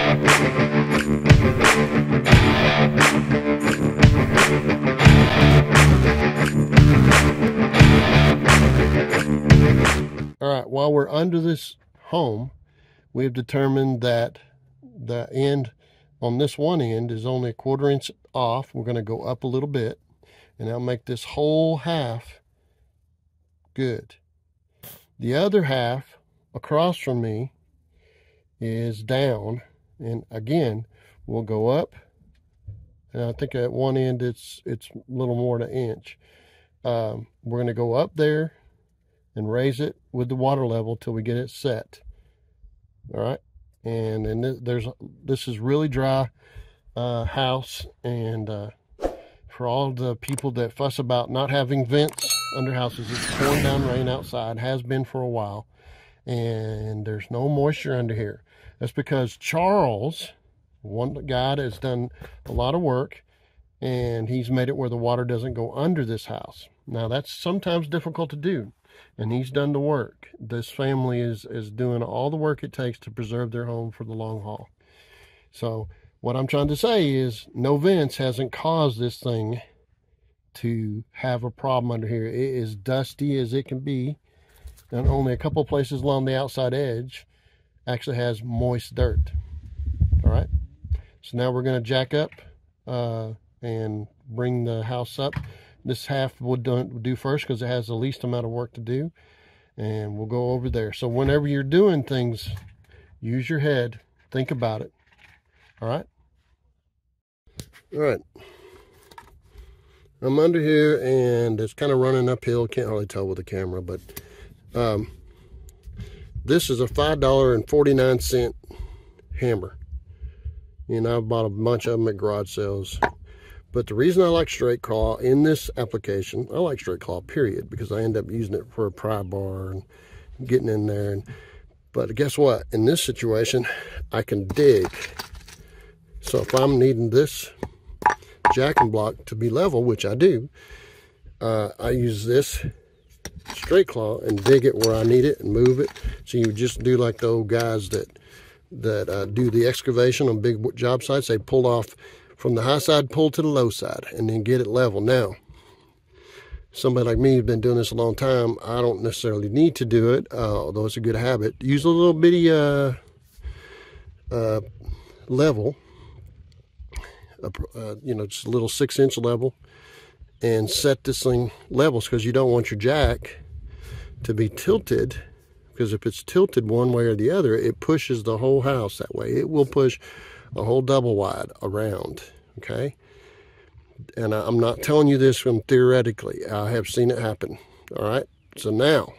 All right, while we're under this home, we've determined that the end on this one end is only 1/4 inch off. We're going to go up a little bit, and that'll make this whole half good. The other half across from me is down, and again, we'll go up, and I think at one end it's a little more than 1 inch. We're going to go up there and raise it with the water level till we get it set. All right, and then this is really dry house, and for all the people that fuss about not having vents under houses, it's pouring down rain outside, has been for a while, and there's no moisture under here. That's because Charles, one guy that's done a lot of work, and he's made it where the water doesn't go under this house. Now that's sometimes difficult to do, and he's done the work. This family is doing all the work it takes to preserve their home for the long haul. So what I'm trying to say is no vents hasn't caused this thing to have a problem under here. It is dusty as it can be, and only a couple places along the outside edge actually has moist dirt. All right, so now we're going to jack up and bring the house up. This half we'll do first because it has the least amount of work to do, and we'll go over there. So whenever you're doing things, use your head, think about it. All right, I'm under here, and it's kind of running uphill. Can't really tell with the camera, but this is a $5.49 hammer. You know, I've bought a bunch of them at garage sales. But the reason I like straight claw in this application, I like straight claw period, because I end up using it for a pry bar and getting in there. But guess what? In this situation, I can dig. So if I'm needing this jacking block to be level, which I do, I use this straight claw and dig it where I need it and move it. So you just do like the old guys that do the excavation on big job sites. They pull off from the high side, pull to the low side, and then get it level. Now, somebody like me who's been doing this a long time, I don't necessarily need to do it, although it's a good habit. Use a little bitty level, you know, just a little 6-inch level, and set this thing levels, because you don't want your jack to be tilted, because if it's tilted one way or the other, it pushes the whole house that way. It will push a whole double wide around, okay? And I'm not telling you this from theoretically. I have seen it happen, all right? So now,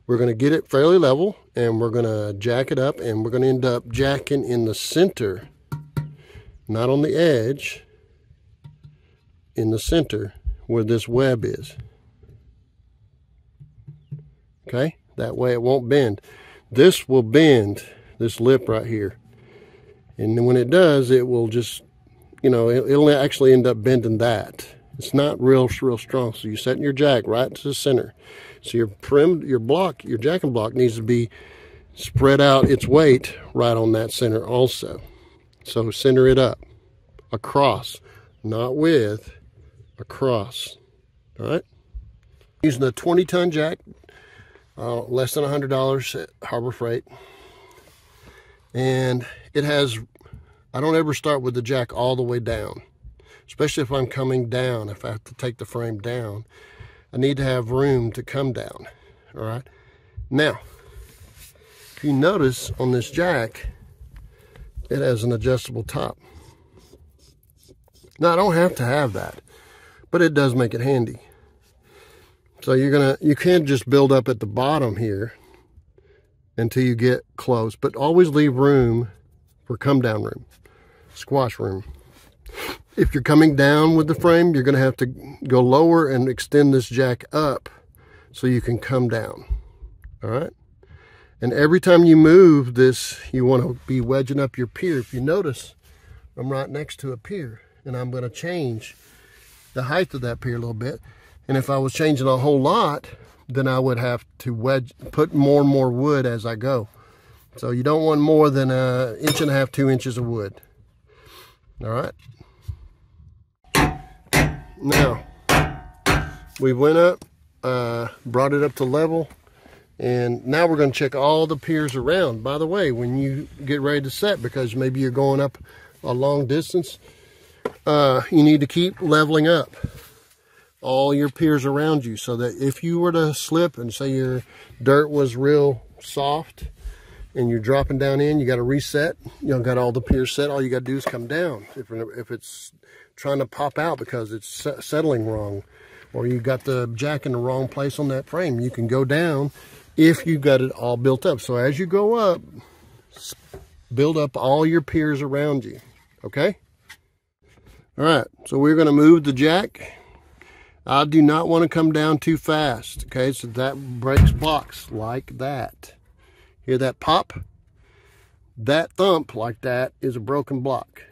we're going to get it fairly level, and we're going to jack it up, and we're going to end up jacking in the center, not on the edge, in the center where this web is. Okay? That way it won't bend. This will bend, this lip right here. And then when it does, it will just, you know, it'll actually end up bending that. It's not real strong. So you're setting your jack right to the center. So your jacking block needs to be spread out its weight right on that center also. So center it up, across, not with, across. All right. Using a 20-ton jack, less than $100 at Harbor Freight. And it has, I don't ever start with the jack all the way down, especially if I'm coming down. If I have to take the frame down, I need to have room to come down. All right. Now, if you notice on this jack, it has an adjustable top. Now, I don't have to have that, but it does make it handy. So you can't just build up at the bottom here until you get close, but always leave room for come down room, squash room. If you're coming down with the frame, you're going to have to go lower and extend this jack up so you can come down. All right. And every time you move this, you want to be wedging up your pier. If you notice, I'm right next to a pier, and I'm going to change the height of that pier a little bit. And if I was changing a whole lot, then I would have to put more and more wood as I go. So you don't want more than 1.5 inches, 2 inches of wood. All right. Now, we went up, brought it up to level, and now we're going to check all the piers around. By the way, when you get ready to set, because maybe you're going up a long distance, you need to keep leveling up all your piers around you, so that if you were to slip and say your dirt was real soft and you're dropping down in, you got to reset. You don't got all the piers set. All you got to do is come down. If it's trying to pop out because it's settling wrong, or you got the jack in the wrong place on that frame, you can go down if you got it all built up. So as you go up, build up all your piers around you. Okay? All right, so we're going to move the jack. I do not want to come down too fast, okay? So that breaks blocks like that. Hear that pop? That thump like that is a broken block.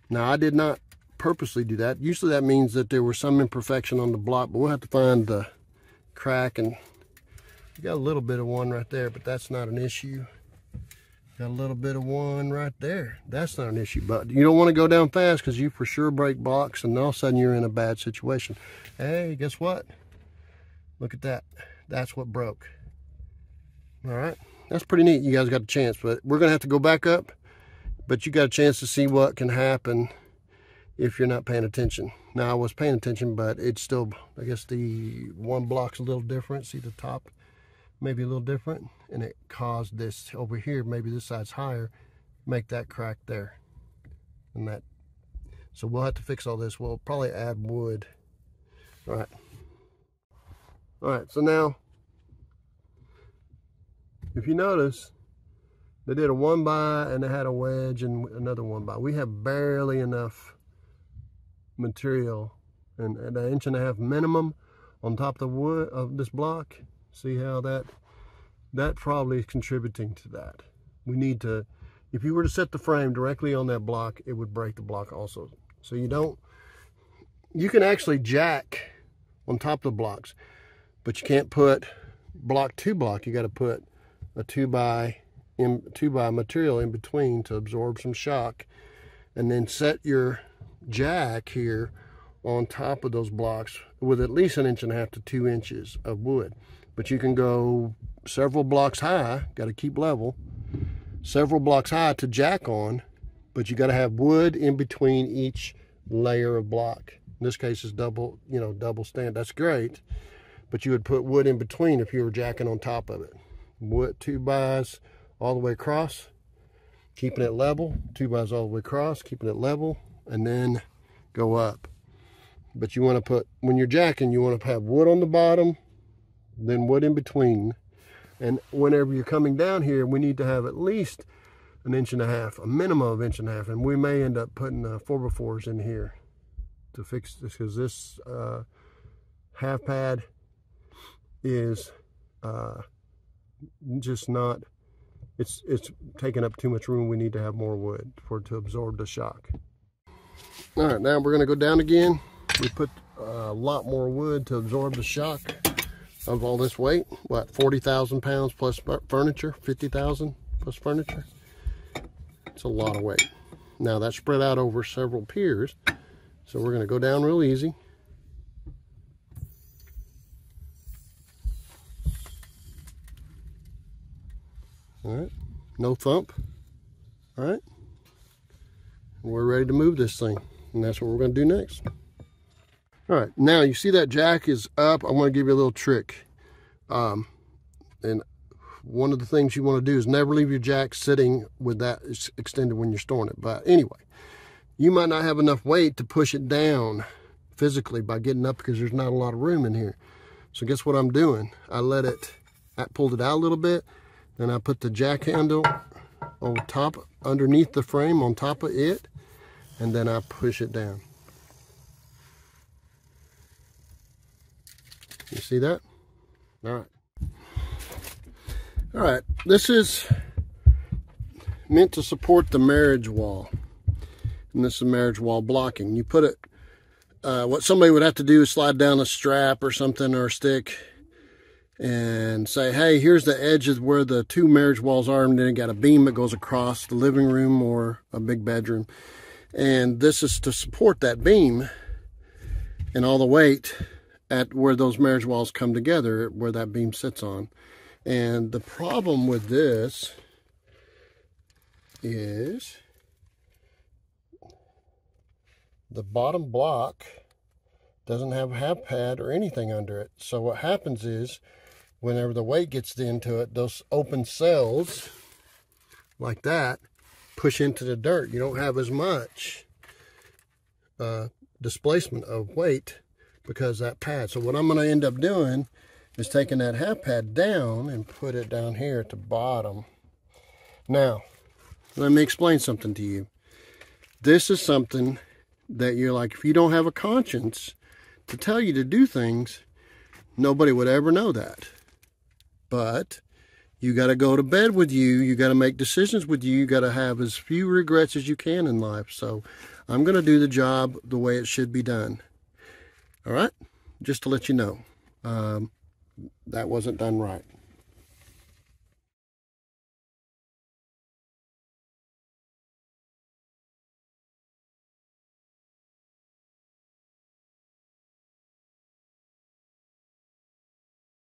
Now, I did not purposely do that. Usually that means that there was some imperfection on the block, but we'll have to find the crack, and you got a little bit of one right there, but that's not an issue. Got a little bit of one right there. That's not an issue, but you don't want to go down fast because you for sure break blocks, and all of a sudden you're in a bad situation. Hey, guess what? Look at that. That's what broke. All right. That's pretty neat. You guys got a chance, but we're going to have to go back up, but you got a chance to see what can happen if you're not paying attention. Now, I was paying attention, but it's still, I guess the one block's a little different. See the top? Maybe a little different, and it caused this over here, maybe this side's higher, make that crack there, and that. So we'll have to fix all this. We'll probably add wood. All right, so now if you notice, they did a 1x and they had a wedge and another 1x. We have barely enough material, and at 1.5 inches minimum on top of the wood of this block. See how that probably is contributing to that. We need to, if you were to set the frame directly on that block, it would break the block also. So you can actually jack on top of the blocks, but you can't put block to block. You got to put a 2x material in between to absorb some shock, and then set your jack here on top of those blocks with at least 1.5 inches to 2 inches of wood. But you can go several blocks high, got to keep level, several blocks high to jack on, but you got to have wood in between each layer of block. In this case, it's double stand. That's great, but you would put wood in between if you were jacking on top of it. Wood 2x all the way across, keeping it level, 2x all the way across, keeping it level, and then go up. But you want to put, when you're jacking, you want to have wood on the bottom, then wood in between. And whenever you're coming down here, we need to have at least 1.5 inches, a minimum of 1.5 inches. And we may end up putting 4x4s in here to fix this, because this half pad is just not, it's taking up too much room. We need to have more wood to absorb the shock. All right, now we're going to go down again. We put a lot more wood to absorb the shock of all this weight. What, 40,000 pounds plus furniture? 50,000 plus furniture? It's a lot of weight. Now that's spread out over several piers, so we're going to go down real easy. All right, no thump. All right, we're ready to move this thing, and that's what we're going to do next. All right, now you see that jack is up. I want to give you a little trick. And one of the things you want to do is never leave your jack sitting with that extended when you're storing it. But anyway, you might not have enough weight to push it down physically by getting up, because there's not a lot of room in here. So guess what I'm doing? I pulled it out a little bit, then I put the jack handle on top, underneath the frame, on top of it, and then I push it down. You see that? All right. All right, this is meant to support the marriage wall. And this is marriage wall blocking. You put it, what somebody would have to do is slide down a strap or something, or a stick, and say, hey, here's the edges where the two marriage walls are, and then it got a beam that goes across the living room or a big bedroom. And this is to support that beam and all the weight at where those marriage walls come together, where that beam sits on. And the problem with this is the bottom block doesn't have a half pad or anything under it. So what happens is, whenever the weight gets into it, those open cells like that push into the dirt. You don't have as much displacement of weight because of that pad. So what I'm going to end up doing is taking that half pad down and put it down here at the bottom. Now, let me explain something to you. This is something that you're like, if you don't have a conscience to tell you to do things, nobody would ever know that. But you got to go to bed with you. You got to make decisions with you. You got to have as few regrets as you can in life. So I'm going to do the job the way it should be done. All right? Just to let you know, that wasn't done right.